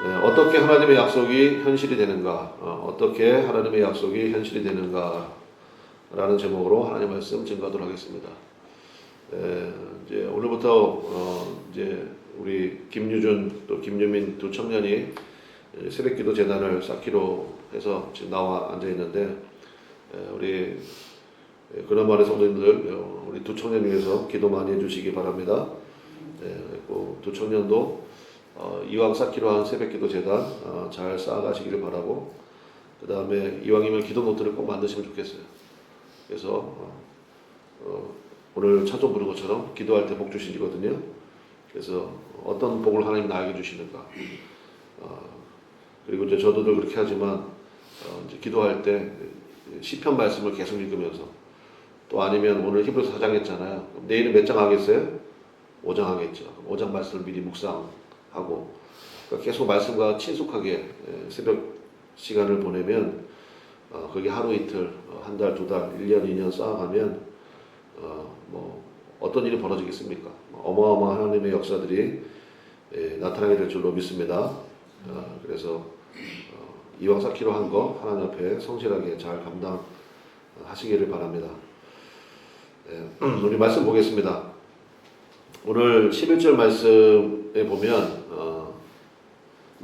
어떻게 하나님의 약속이 현실이 되는가, 어떻게 하나님의 약속이 현실이 되는가 라는 제목으로 하나님 말씀 증거하도록 하겠습니다. 이제 오늘부터 이제 우리 김유준 또 김유민 두 청년이 새벽기도 재단을 쌓기로 해서 지금 나와 앉아 있는데, 우리 근원마을의 성도님들 우리 두 청년 위해서 기도 많이 해주시기 바랍니다. 두 청년도 이왕 쌓기로 한 새벽기도 재단 잘 쌓아가시기를 바라고, 그 다음에 이왕이면 기도 노트를 꼭 만드시면 좋겠어요. 그래서 오늘 찬송 부른 것처럼 기도할 때 복 주시거든요. 그래서 어떤 복을 하나님 나에게 주시는가. 그리고 이제 저도들 그렇게 하지만 이제 기도할 때 시편 말씀을 계속 읽으면서, 또 아니면 오늘 히브리서 4장 했잖아요. 내일은 몇 장 하겠어요? 5장 하겠죠. 5장 말씀을 미리 묵상하고, 그러니까 계속 말씀과 친숙하게 새벽 시간을 보내면 그게 하루 이틀, 한 달, 두 달, 1년, 2년 쌓아가면 뭐 어떤 일이 벌어지겠습니까? 어마어마한 하나님의 역사들이 나타나게 될 줄로 믿습니다. 그래서 이왕 쌓기로 한 거 하나님 앞에 성실하게 잘 감당하시기를 바랍니다. 우리 말씀 보겠습니다. 오늘 11절 말씀에 보면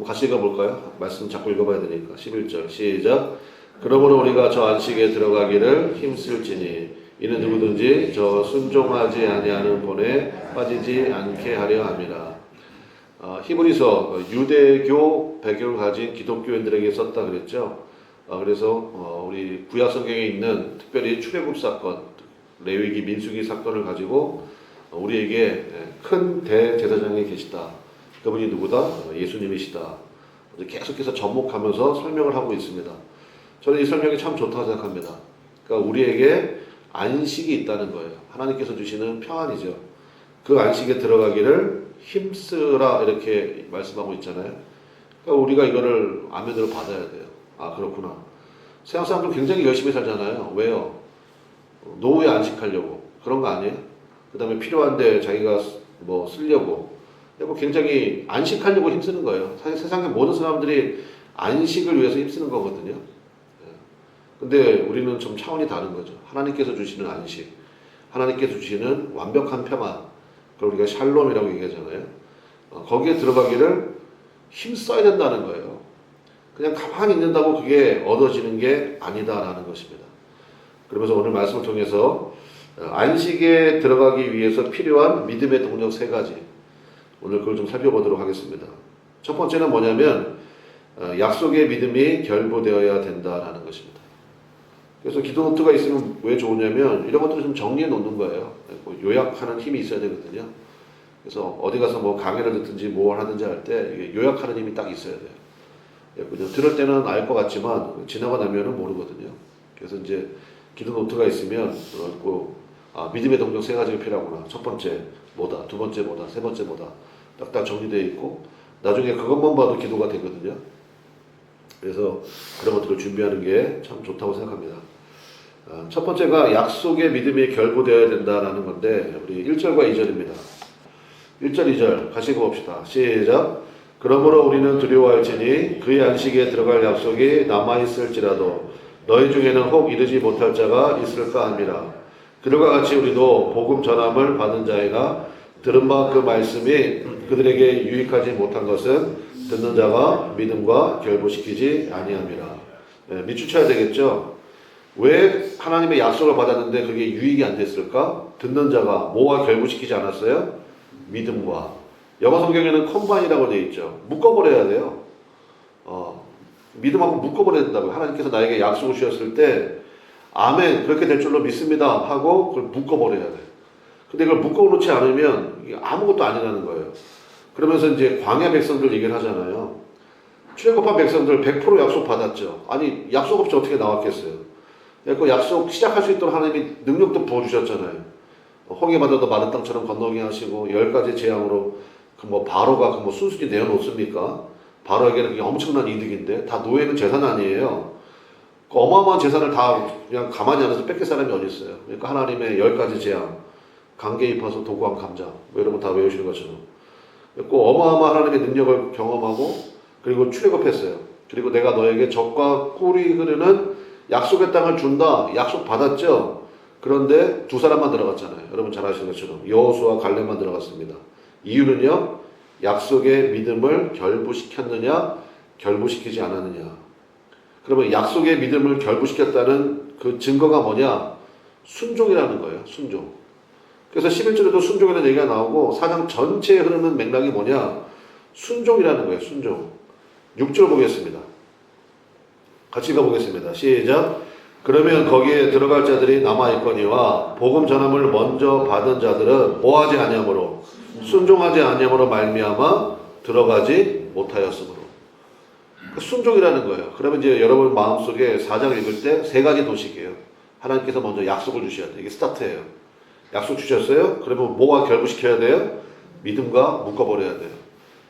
같이 읽어볼까요? 말씀 자꾸 읽어봐야 되니까. 11절 시작. 그러므로 우리가 저 안식에 들어가기를 힘쓸지니 이는 누구든지 저 순종하지 아니하는 본에 빠지지 않게 하려 함이라. 히브리서 유대교 배교를 가진 기독교인들에게 썼다 그랬죠. 그래서 우리 구약 성경에 있는 특별히 출애굽 사건, 레위기 민수기 사건을 가지고 우리에게 큰 대제사장이 계시다. 그분이 누구다? 예수님이시다. 계속해서 접목하면서 설명을 하고 있습니다. 저는 이 설명이 참 좋다고 생각합니다. 그러니까 우리에게 안식이 있다는 거예요. 하나님께서 주시는 평안이죠. 그 안식에 들어가기를 힘쓰라 이렇게 말씀하고 있잖아요. 그러니까 우리가 이거를 아멘으로 받아야 돼요. 아, 그렇구나. 세상 사람들 굉장히 열심히 살잖아요. 왜요? 노후에 안식하려고. 그런 거 아니에요? 그 다음에 필요한데 자기가 뭐 쓰려고. 굉장히 안식하려고 힘쓰는 거예요. 사실 세상의 모든 사람들이 안식을 위해서 힘쓰는 거거든요. 근데 우리는 좀 차원이 다른 거죠. 하나님께서 주시는 안식, 하나님께서 주시는 완벽한 평안, 그걸 우리가 샬롬이라고 얘기하잖아요. 거기에 들어가기를 힘써야 된다는 거예요. 그냥 가만히 있는다고 그게 얻어지는 게 아니다라는 것입니다. 그러면서 오늘 말씀을 통해서 안식에 들어가기 위해서 필요한 믿음의 동력 3가지, 오늘 그걸 좀 살펴보도록 하겠습니다. 첫 번째는 뭐냐면 약속의 믿음이 결부되어야 된다라는 것입니다. 그래서 기도 노트가 있으면 왜 좋으냐면 이런 것들을 좀 정리해 놓는 거예요. 요약하는 힘이 있어야 되거든요. 그래서 어디 가서 뭐 강의를 듣든지 뭘 하든지 할 때 요약하는 힘이 딱 있어야 돼요. 그냥 들을 때는 알 것 같지만 지나고 나면은 모르거든요. 그래서 이제 기도 노트가 있으면 믿음의 동력 3가지가 필요하구나. 첫 번째 뭐다, 두 번째 뭐다, 세 번째 뭐다, 딱딱 정리되어 있고 나중에 그것만 봐도 기도가 되거든요. 그래서 그런 것들을 준비하는 게 참 좋다고 생각합니다. 첫 번째가 약속의 믿음이 결부되어야 된다라는 건데, 우리 1절과 2절입니다. 1절, 2절 같이 읽어봅시다. 시작. 그러므로 우리는 두려워할지니 그의 안식에 들어갈 약속이 남아있을지라도 너희 중에는 혹 이르지 못할 자가 있을까 함이라. 그들과 같이 우리도 복음 전함을 받은 자이나 들은 바 그 말씀이 그들에게 유익하지 못한 것은 듣는 자가 믿음과 결부시키지 아니함이라. 밑줄쳐야 되겠죠. 왜 하나님의 약속을 받았는데 그게 유익이 안 됐을까? 듣는 자가 뭐와 결부시키지 않았어요? 믿음과. 영어 성경에는 컴바인이라고 되어 있죠. 묶어버려야 돼요. 믿음하고 묶어버려야 된다고요. 하나님께서 나에게 약속을 주셨을 때 아멘 그렇게 될 줄로 믿습니다 하고 그걸 묶어버려야 돼요. 근데 그걸 묶어놓지 않으면 아무것도 아니라는 거예요. 그러면서 이제 광야 백성들 얘기를 하잖아요. 출애굽한 백성들 100% 약속 받았죠. 아니 약속 없이 어떻게 나왔겠어요. 그 약속 시작할 수 있도록 하나님이 능력도 부어주셨잖아요. 홍해바다도 마른 땅처럼 건너게 하시고 10가지 재앙으로 바로가 순순히 내어놓습니까? 바로에게는 그게 엄청난 이득인데 다 노예는 재산 아니에요. 어마어마한 재산을 다 그냥 가만히 앉아서 뺏길 사람이 어디 있어요. 그러니까 하나님의 10가지 재앙, 강계 입하서 도구한 감자, 이런 거 다 외우시는 것처럼 꼭 어마어마한 하나님의 능력을 경험하고 그리고 출애굽했어요. 그리고 내가 너에게 젖과 꿀이 흐르는 약속의 땅을 준다. 약속 받았죠. 그런데 두 사람만 들어갔잖아요. 여러분 잘 아시는 것처럼 여호수아와 갈렙만 들어갔습니다. 이유는요. 약속의 믿음을 결부시켰느냐 결부시키지 않았느냐. 그러면 약속의 믿음을 결부시켰다는 그 증거가 뭐냐? 순종이라는 거예요. 순종. 그래서 11절에도 순종이라는 얘기가 나오고 4장 전체에 흐르는 맥락이 뭐냐? 순종이라는 거예요. 순종. 6절 보겠습니다. 같이 읽어보겠습니다. 시작. 그러면 거기에 들어갈 자들이 남아있거니와 복음 전함을 먼저 받은 자들은 뭐하지 아니하므로 순종하지 아니하므로 말미암아 들어가지 못하였으므로. 순종이라는 거예요. 그러면 이제 여러분 마음속에 4장 읽을 때 세 가지 도식이에요. 하나님께서 먼저 약속을 주셔야 돼요. 이게 스타트예요. 약속 주셨어요? 그러면 뭐가 결부시켜야 돼요? 믿음과 묶어버려야 돼요.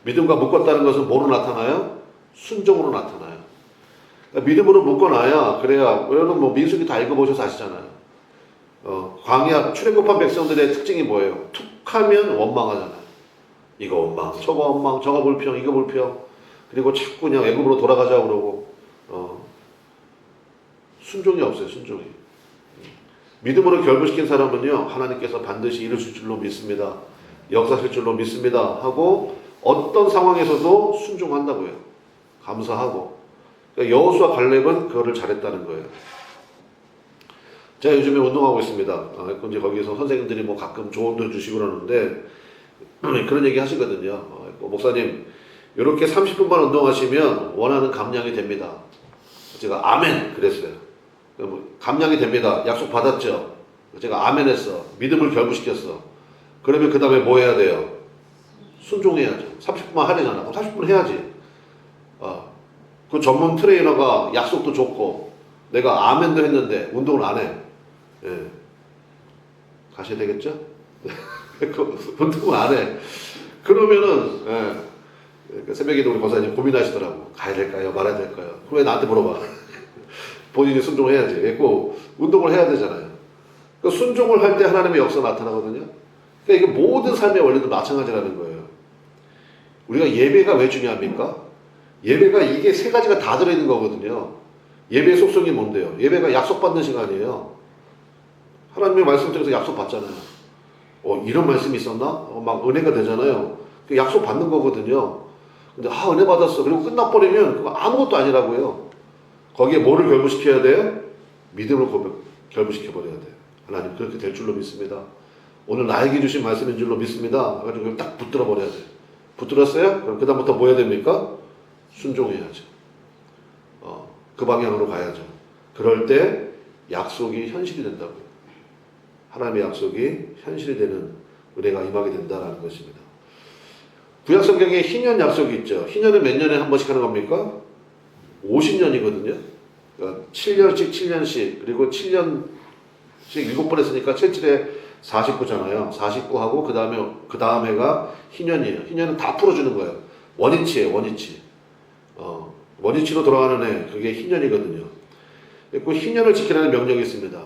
믿음과 묶었다는 것은 뭐로 나타나요? 순종으로 나타나요. 그러니까 믿음으로 묶어놔야, 그래야, 여러분 뭐 민수기 다 읽어보셔서 아시잖아요. 광야 출애굽한 백성들의 특징이 뭐예요? 툭 하면 원망하잖아요. 이거 원망, 저거 원망, 저거 불평, 이거 불평. 그리고 자꾸 그냥 애굽으로 돌아가자고 그러고, 순종이 없어요, 순종이. 믿음으로 결부시킨 사람은요, 하나님께서 반드시 이루실 줄로 믿습니다. 역사하실 줄로 믿습니다. 하고, 어떤 상황에서도 순종한다고요. 감사하고. 그러니까 여호수아 갈렙은 그거를 잘했다는 거예요. 제가 요즘에 운동하고 있습니다. 이제 거기서 선생님들이 뭐 가끔 조언도 주시고 그러는데, 그런 얘기 하시거든요. 목사님, 이렇게 30분만 운동하시면 원하는 감량이 됩니다. 제가 아멘 그랬어요. 감량이 됩니다. 약속 받았죠. 제가 아멘 했어. 믿음을 결부시켰어. 그러면 그 다음에 뭐 해야 돼요? 순종해야죠. 30분만 하려잖아. 그럼 30분 해야지. 그 전문 트레이너가 약속도 줬고 내가 아멘도 했는데 운동을 안 해. 예. 가셔야 되겠죠? 운동을 안 해. 그러면은 새벽에도 우리 권사님 고민하시더라고. 가야 될까요? 말아야 될까요? 그럼 왜 나한테 물어봐? 본인이 순종해야지. 그리고 운동을 해야 되잖아요. 그 순종을 할 때 하나님의 역사가 나타나거든요. 그러니까 이게 모든 삶의 원리도 마찬가지라는 거예요. 우리가 예배가 왜 중요합니까? 예배가 이게 세 가지가 다 들어있는 거거든요. 예배의 속성이 뭔데요? 예배가 약속받는 시간이에요. 하나님의 말씀 통해서 약속 받잖아요. 이런 말씀이 있었나? 막 은혜가 되잖아요. 약속 받는 거거든요. 근데 은혜 받았어. 그리고 끝나버리면 그거 아무것도 아니라고요. 거기에 뭐를 결부시켜야 돼요? 믿음을 결부시켜버려야 돼요. 하나님 그렇게 될 줄로 믿습니다. 오늘 나에게 주신 말씀인 줄로 믿습니다. 그래서 딱 붙들어 버려야 돼요. 붙들었어요? 그럼 그 다음부터 뭐 해야 됩니까? 순종해야죠. 그 방향으로 가야죠. 그럴 때 약속이 현실이 된다고요. 하나님의 약속이 현실이 되는 은혜가 임하게 된다는 것입니다. 구약 성경에 희년 약속이 있죠. 희년은 몇 년에 한 번씩 하는 겁니까? 50년이거든요. 그러니까 7년씩 7년씩 그리고 7년씩 7번 했으니까 7에 49잖아요. 49하고 그 다음 해가 희년이에요. 희년은 다 풀어주는 거예요. 원위치예요. 원위치. 원위치로 돌아가는 해. 그게 희년이거든요. 그 희년을 지키라는 명령이 있습니다.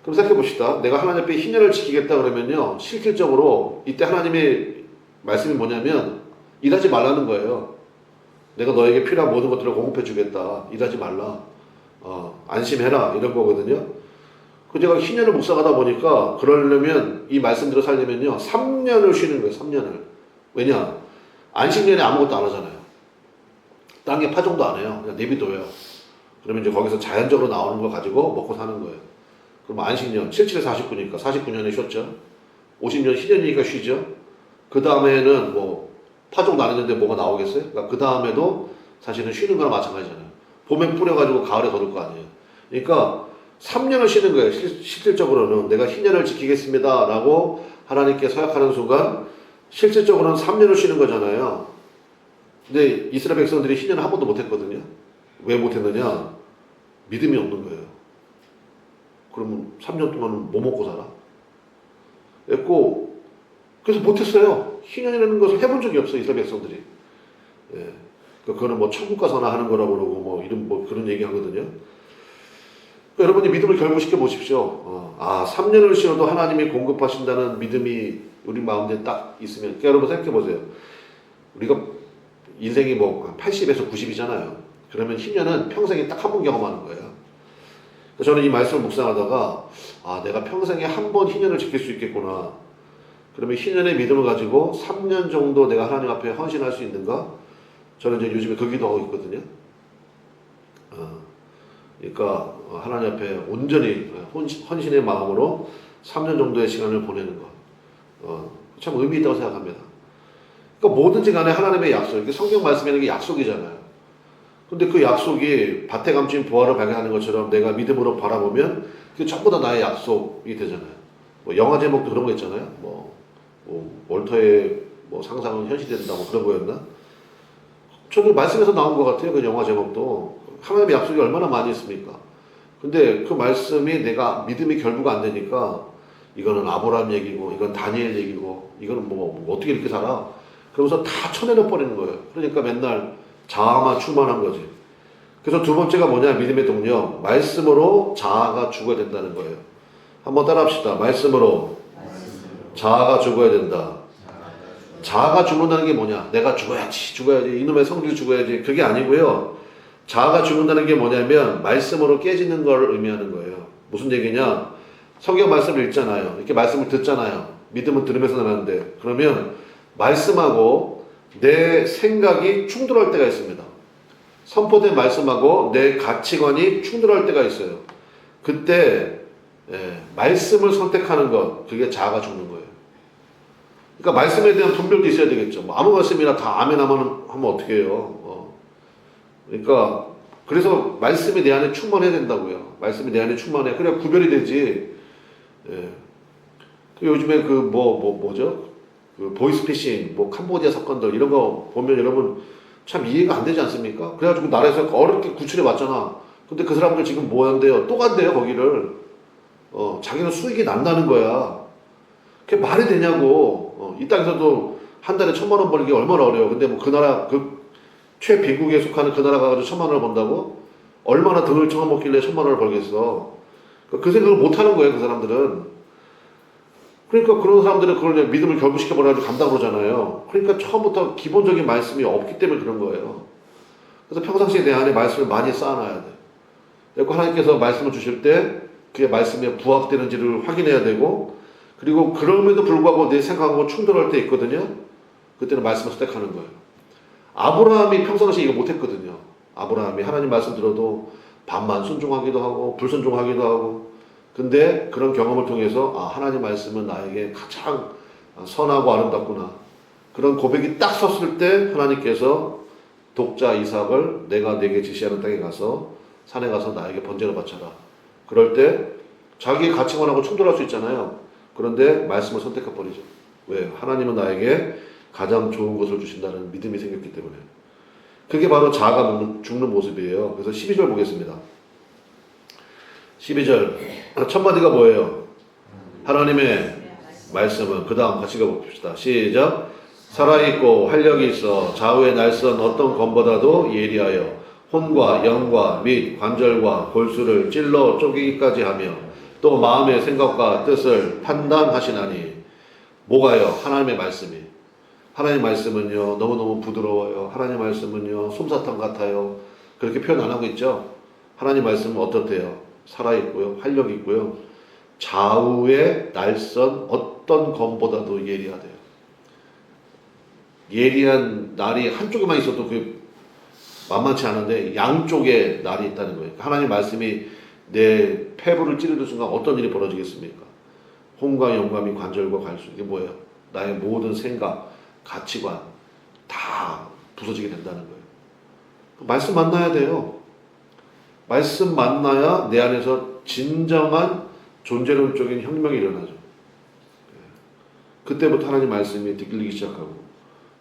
그럼 생각해 봅시다. 내가 하나님 앞에 희년을 지키겠다 그러면요. 실질적으로 이때 하나님의 말씀이 뭐냐면 일하지 말라는 거예요. 내가 너에게 필요한 모든 것들을 공급해 주겠다. 일하지 말라. 안심해라. 이런 거거든요. 그 제가 희년을 묵상하다 보니까 그러려면 이 말씀대로 살려면요. 3년을 쉬는 거예요. 3년을. 왜냐? 안식년에 아무것도 안 하잖아요. 땅에 파종도 안 해요. 그냥 내비둬요. 그러면 이제 거기서 자연적으로 나오는 거 가지고 먹고 사는 거예요. 그럼 안식년, 77에 49니까 49년에 쉬었죠. 50년 희년이니까 쉬죠. 그 다음에는 뭐 파종도 안 했는데 뭐가 나오겠어요? 그러니까 그 다음에도 사실은 쉬는 거랑 마찬가지잖아요. 봄에 뿌려가지고 가을에 거둘 거 아니에요. 그러니까 3년을 쉬는 거예요. 실질적으로는 내가 희년을 지키겠습니다 라고 하나님께 서약하는 순간 실질적으로는 3년을 쉬는 거잖아요. 근데 이스라엘 백성들이 희년을 한 번도 못했거든요. 왜 못했느냐? 믿음이 없는 거예요. 그러면 3년 동안은 뭐 먹고 살아? 그래서 못했어요. 희년이라는 것을 해본 적이 없어요. 이스라엘 백성들이. 예. 그거는 뭐 천국 가서나 하는 거라고 그러고 뭐 이런 뭐 그런 얘기 하거든요. 여러분이 믿음을 결부시켜 보십시오. 3년을 쉬어도 하나님이 공급하신다는 믿음이 우리 마음에 딱 있으면. 그러니까 여러분 생각해 보세요. 우리가 인생이 뭐 80에서 90이잖아요. 그러면 희년은 평생에 딱 한 번 경험하는 거예요. 그래서 저는 이 말씀을 묵상하다가 내가 평생에 한 번 희년을 지킬 수 있겠구나. 그러면 희년의 믿음을 가지고 3년 정도 내가 하나님 앞에 헌신할 수 있는가? 저는 이제 요즘에 그 기도하고 있거든요. 그러니까 하나님 앞에 온전히 헌신의 마음으로 3년 정도의 시간을 보내는 것. 참 의미 있다고 생각합니다. 그러니까 뭐든지 간에 하나님의 약속, 이게 성경 말씀에는 게 약속이잖아요. 근데 그 약속이 밭에 감춘 부활을 발견하는 것처럼 내가 믿음으로 바라보면 그게 전부 다 나의 약속이 되잖아요. 뭐 영화 제목도 그런 거 있잖아요. 뭐 월터의 뭐 상상은 현실된다 뭐 그런 거였나? 저는 말씀에서 나온 것 같아요. 그 영화 제목도. 하나님의 약속이 얼마나 많이 있습니까? 근데 그 말씀이 내가 믿음이 결부가 안 되니까 이거는 아브라함 얘기고 이건 다니엘 얘기고 이거는 뭐 어떻게 이렇게 살아? 그러면서 다 쳐내려 버리는 거예요. 그러니까 맨날 자아만 충만한 거지. 그래서 두 번째가 뭐냐? 믿음의 동력. 말씀으로 자아가 죽어야 된다는 거예요. 한번 따라 합시다. 말씀으로 자아가 죽어야 된다. 자아가 죽는다는 게 뭐냐? 내가 죽어야지. 이놈의 성질이 죽어야지. 그게 아니고요. 자아가 죽는다는 게 뭐냐면 말씀으로 깨지는 걸 의미하는 거예요. 무슨 얘기냐? 성경 말씀을 읽잖아요. 이렇게 말씀을 듣잖아요. 믿음은 들으면서 나는데 그러면 말씀하고 내 생각이 충돌할 때가 있습니다. 선포된 말씀하고 내 가치관이 충돌할 때가 있어요. 그때 말씀을 선택하는 것, 그게 자아가 죽는 거예요. 그러니까 말씀에 대한 분별도 있어야 되겠죠. 뭐 아무 말씀이나 다 아멘 하면 어떻게 해요? 그러니까 그래서 말씀이 내 안에 충만해야 된다고요. 말씀이 내 안에 충만해. 그래야 구별이 되지. 요즘에 뭐죠? 그 보이스피싱, 뭐 캄보디아 사건들 이런 거 보면 여러분 참 이해가 안 되지 않습니까? 그래가지고 나라에서 어렵게 구출해 왔잖아. 근데 그 사람들 지금 뭐 한대요? 또 간대요 거기를. 자기는 수익이 난다는 거야. 그게 말이 되냐고. 이 땅에서도 한 달에 1,000만 원 벌기 얼마나 어려워. 근데 뭐 그 나라 최빈국에 속하는 그 나라 가가지고 1,000만 원을 번다고? 얼마나 등을 쳐먹길래 1,000만 원을 벌겠어. 그 생각을 못 하는 거예요, 그 사람들은. 그러니까 그런 사람들은 그걸 믿음을 결부시켜버려가지고 간다고 그러잖아요. 그러니까 처음부터 기본적인 말씀이 없기 때문에 그런 거예요. 그래서 평상시에 내 안에 말씀을 많이 쌓아놔야 돼. 그리고 하나님께서 말씀을 주실 때 그게 말씀에 부합되는지를 확인해야 되고, 그리고 그럼에도 불구하고 내 생각하고 충돌할 때 있거든요. 그때는 말씀을 선택하는 거예요. 아브라함이 평상시에 이거 못했거든요. 아브라함이 하나님 말씀 들어도 반만 순종하기도 하고 불순종하기도 하고. 근데 그런 경험을 통해서 하나님 말씀은 나에게 가장 선하고 아름답구나. 그런 고백이 딱 섰을 때 하나님께서 독자 이삭을 내가 내게 지시하는 땅에 가서 산에 가서 나에게 번제를 바쳐라. 그럴 때 자기의 가치관하고 충돌할 수 있잖아요. 그런데 말씀을 선택해버리죠. 왜? 하나님은 나에게 가장 좋은 것을 주신다는 믿음이 생겼기 때문에. 그게 바로 자아가 죽는 모습이에요. 그래서 12절 보겠습니다. 12절 첫 마디가 뭐예요? 하나님의 말씀은. 그 다음 같이 가봅시다. 시작. 살아있고 활력이 있어 좌우의 날선 어떤 검보다도 예리하여 혼과 영과 및 관절과 골수를 찔러 쪼개기까지 하며 또 마음의 생각과 뜻을 판단하시나니. 뭐가요? 하나님의 말씀이. 하나님 말씀은요 너무너무 부드러워요. 하나님 말씀은요 솜사탕 같아요. 그렇게 표현 안 하고 있죠. 하나님 말씀은 어떻대요? 살아있고요 활력이 있고요 좌우의 날선 어떤 검보다도 예리하대요. 예리한 날이 한쪽에만 있어도 그 만만치 않은데 양쪽에 날이 있다는 거예요. 하나님 말씀이 내 폐부를 찌르는 순간 어떤 일이 벌어지겠습니까? 혼과 영감이 관절과 갈수. 이게 뭐예요? 나의 모든 생각, 가치관 다 부서지게 된다는 거예요. 말씀 만나야 돼요. 말씀 만나야 내 안에서 진정한 존재론적인 혁명이 일어나죠. 그때부터 하나님 말씀이 들리기 시작하고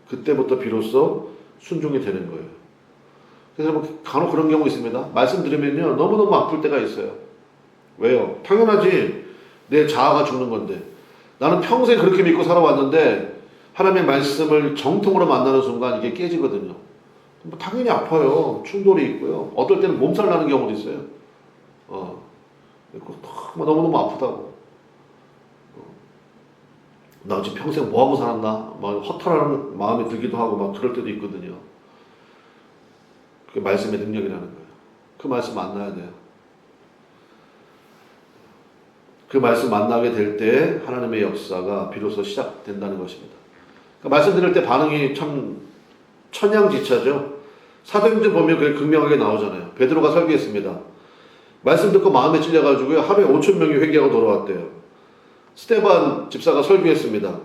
그때부터 비로소 순종이 되는 거예요. 그래서 뭐 간혹 그런 경우 있습니다. 말씀 들으면요 너무너무 아플 때가 있어요. 왜요? 당연하지. 내 자아가 죽는 건데. 나는 평생 그렇게 믿고 살아왔는데 하나님의 말씀을 정통으로 만나는 순간 이게 깨지거든요. 뭐 당연히 아파요. 충돌이 있고요. 어떨 때는 몸살 나는 경우도 있어요. 너무너무 아프다고. 나 지금 평생 뭐하고 살았나? 막 허탈한 마음이 들기도 하고 막 그럴 때도 있거든요. 그게 말씀의 능력이라는 거예요. 그 말씀 만나야 돼요. 그 말씀 만나게 될 때 하나님의 역사가 비로소 시작된다는 것입니다. 그러니까 말씀 들을 때 반응이 참 천양지차죠. 사도행전 보면 그게 극명하게 나오잖아요. 베드로가 설교했습니다. 말씀 듣고 마음에 찔려가지고요. 하루에 5천 명이 회개하고 돌아왔대요. 스데반 집사가 설교했습니다.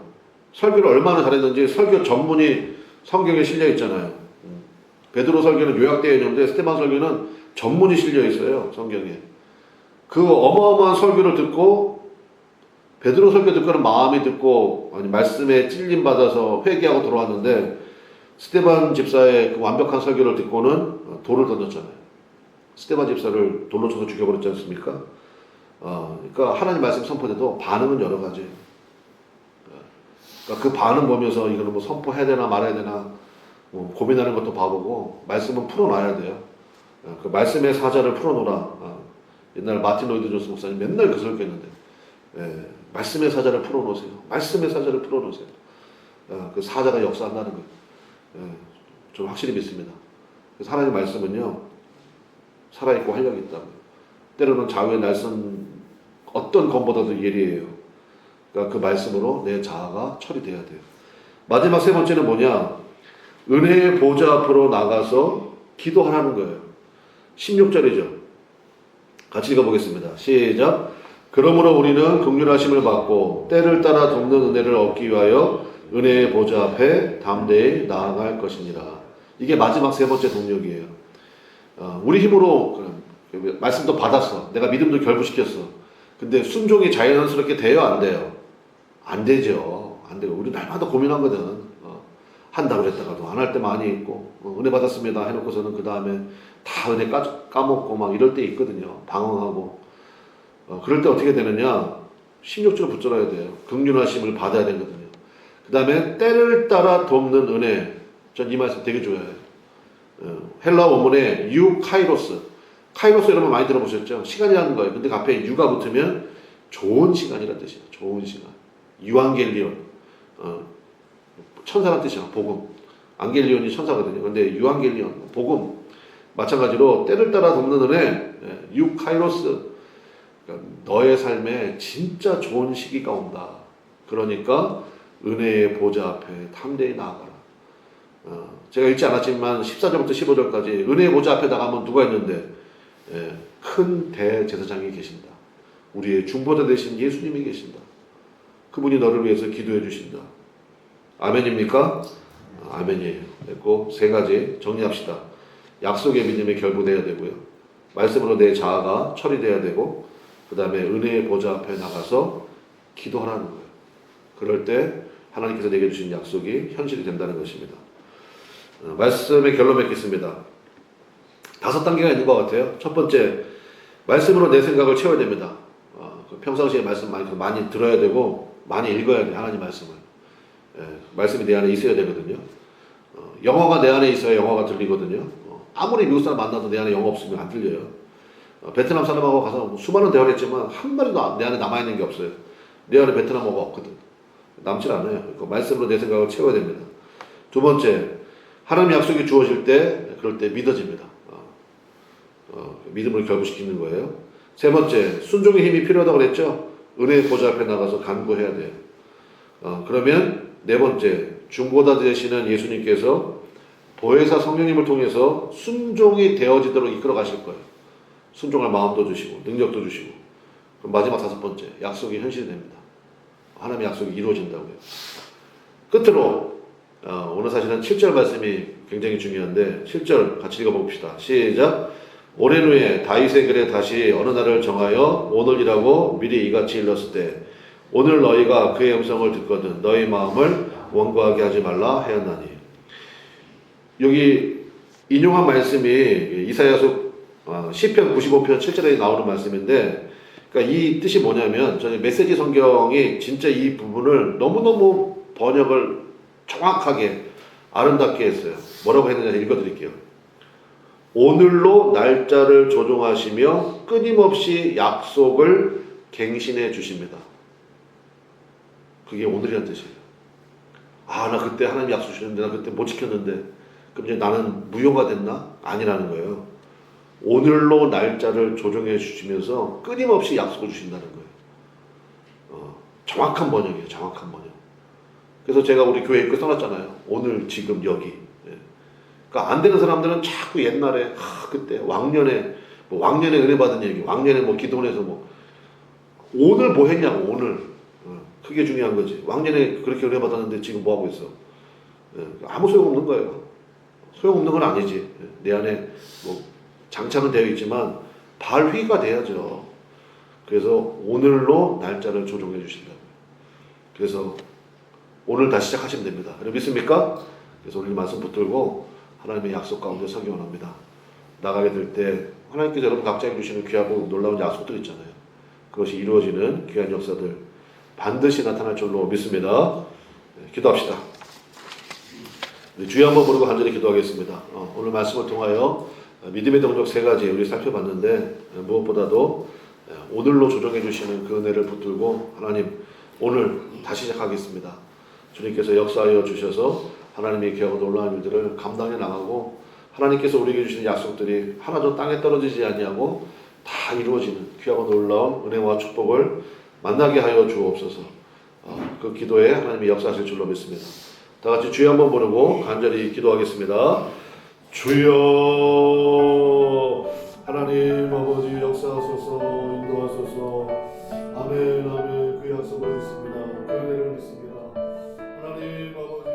설교를 얼마나 잘했는지 설교 전문이 성경에 실려 있잖아요. 베드로 설교는 요약되어 있는데 스데반 설교는 전문이 실려 있어요. 성경에. 그 어마어마한 설교를 듣고 베드로 설교 듣고는 마음이 듣고 아니 말씀에 찔림 받아서 회개하고 돌아왔는데 스데반 집사의 그 완벽한 설교를 듣고는 돌을 던졌잖아요. 스데반 집사를 돌로 쳐서 죽여버렸지 않습니까? 그러니까 하나님 말씀 선포돼도 반응은 여러 가지예요. 그러니까 그 반응 보면서 이거는 뭐 선포해야 되나 말아야 되나 뭐 고민하는 것도 봐보고 말씀은 풀어놔야 돼요. 그 말씀의 사자를 풀어놓으라. 옛날 마틴 로이드 존스 목사님 맨날 그 설교했는데 말씀의 사자를 풀어놓으세요. 말씀의 사자를 풀어놓으세요. 그 사자가 역사한다는 거예요. 저는 확실히 믿습니다. 그래서 하나님 말씀은요 살아있고 활력이 있다고요. 때로는 좌우의 날선 어떤 검보다도 예리해요. 그러니까 그 말씀으로 내 자아가 처리돼야 돼요. 마지막 세 번째는 뭐냐? 은혜의 보좌 앞으로 나가서 기도하라는 거예요. 16절이죠. 같이 읽어보겠습니다. 시작. 그러므로 우리는 긍휼하심을 받고 때를 따라 돕는 은혜를 얻기 위하여 은혜의 보좌 앞에 담대히 나아갈 것이니라. 이게 마지막 세 번째 동력이에요. 우리 힘으로 말씀도 받았어. 내가 믿음도 결부시켰어. 근데 순종이 자연스럽게 돼요? 안 돼요? 안 되죠. 안 돼요. 우리 날마다 고민하거든. 한다고 그랬다가도 안 할 때 많이 있고 은혜 받았습니다 해놓고서는 그 다음에 다 은혜 까먹고 막 이럴 때 있거든요. 방황하고 그럴 때 어떻게 되느냐? 16절을 붙들어야 돼요. 긍휼하심을 받아야 되거든요. 그 다음에 때를 따라 돕는 은혜. 전 이 말씀 되게 좋아해요. 헬라 원문에 유카이로스. 카이로스 여러분 많이 들어보셨죠? 시간이라는 거예요. 근데 그 앞에 유가 붙으면 좋은 시간이라는 뜻이에요. 좋은 시간. 유앙겔리온. 천사란 뜻이야. 복음. 안겔리온이 천사거든요. 근데 유앙겔리온. 복음. 마찬가지로 때를 따라 돕는 은혜. 유카이로스. 그러니까 너의 삶에 진짜 좋은 시기가 온다. 그러니까 은혜의 보좌 앞에 담대히 나아가라. 제가 읽지 않았지만 14절부터 15절까지 은혜의 보좌 앞에 나가면 누가 있는데 큰 대제사장이 계신다. 우리의 중보자 되신 예수님이 계신다. 그분이 너를 위해서 기도해 주신다. 아멘입니까? 아멘이에요. 됐고 세 가지 정리합시다. 약속의 믿음에 결부돼야 되고요. 말씀으로 내 자아가 처리돼야 되고 그 다음에 은혜의 보좌 앞에 나가서 기도하라는 거예요. 그럴 때 하나님께서 내게 주신 약속이 현실이 된다는 것입니다. 말씀의 결론 맺겠습니다. 5단계가 있는 것 같아요. 첫 번째, 말씀으로 내 생각을 채워야 됩니다. 평상시에 말씀 많이 들어야 되고 많이 읽어야 돼요. 하나님 말씀을. 말씀이 내 안에 있어야 되거든요. 영어가 내 안에 있어야 영어가 들리거든요. 아무리 미국 사람 만나도 내 안에 영어 없으면 안 들려요. 베트남 사람하고 가서 수많은 대화를 했지만 한 마리도 내 안에 남아있는 게 없어요. 내 안에 베트남어가 없거든. 남질 않아요. 그러니까 말씀으로 내 생각을 채워야 됩니다. 두 번째, 하나님 약속이 주어질 때 그럴 때 믿어집니다. 믿음을 결부시키는 거예요. 세 번째, 순종의 힘이 필요하다고 그랬죠. 은혜의 보좌 앞에 나가서 간구해야 돼요. 그러면 네 번째, 중보자 되시는 예수님께서 보혜사 성령님을 통해서 순종이 되어지도록 이끌어 가실 거예요. 순종할 마음도 주시고 능력도 주시고. 그럼 마지막 다섯 번째, 약속이 현실이 됩니다. 하나님의 약속이 이루어진다고요. 끝으로 오늘 사실은 7절 말씀이 굉장히 중요한데 7절 같이 읽어봅시다. 시작. 오랜 후에 다윗의 글에 다시 어느 날을 정하여 오늘이라고 미리 이같이 일렀을 때 오늘 너희가 그의 음성을 듣거든 너희 마음을 원고하게 하지 말라 하였나니. 여기 인용한 말씀이 이사야서 시편 95편 7절에 나오는 말씀인데 그러니까 이 뜻이 뭐냐면 저는 메시지 성경이 진짜 이 부분을 너무너무 번역을 정확하게 아름답게 했어요. 뭐라고 했느냐 읽어드릴게요. 오늘로 날짜를 조종하시며 끊임없이 약속을 갱신해 주십니다. 그게 오늘이라는 뜻이에요. 나 그때 하나님 약속 주셨는데 나 그때 못 지켰는데 그럼 이제 나는 무효가 됐나? 아니라는 거예요. 오늘로 날짜를 조정해 주시면서 끊임없이 약속을 주신다는 거예요. 정확한 번역이에요. 정확한 번역. 그래서 제가 우리 교회 입구 써놨잖아요. 오늘, 지금, 여기. 예. 그러니까 안 되는 사람들은 자꾸 옛날에 그때 왕년에 왕년에 은혜 받은 얘기, 왕년에 기도원에서 오늘 뭐 했냐고. 오늘. 그게 중요한 거지. 왕년에 그렇게 은혜 받았는데 지금 뭐 하고 있어? 예. 아무 소용 없는 거예요. 소용 없는 건 아니지. 내 안에 장착은 되어 있지만 발휘가 돼야죠. 그래서 오늘로 날짜를 조정해 주신다고요. 그래서 오늘 다시 시작하시면 됩니다. 여러분 믿습니까? 그래서 오늘 말씀 붙들고 하나님의 약속 가운데 서기 원합니다. 나가게 될 때 하나님께서 여러분 각자에게 주시는 귀하고 놀라운 약속들 있잖아요. 그것이 이루어지는 귀한 역사들 반드시 나타날 줄로 믿습니다. 네, 기도합시다. 주여 한번 부르고 간절히 기도하겠습니다. 오늘 말씀을 통하여 믿음의 동력 3가지 우리 살펴봤는데 무엇보다도 오늘로 조정해 주시는 그 은혜를 붙들고 하나님 오늘 다시 시작하겠습니다. 주님께서 역사하여 주셔서 하나님의 귀하고 놀라운 일들을 감당해 나가고 하나님께서 우리에게 주시는 약속들이 하나도 땅에 떨어지지 아니하고 다 이루어지는 귀하고 놀라운 은혜와 축복을 만나게 하여 주옵소서. 그 기도에 하나님이 역사하실 줄로 믿습니다. 다 같이 주여 한번 부르고 간절히 기도하겠습니다. 주여 하나님 아버지 역사하소서 인도하소서. 아멘 아멘. 그 약속을 믿습니다. 그 은혜를 믿습니다. 하나님 아버지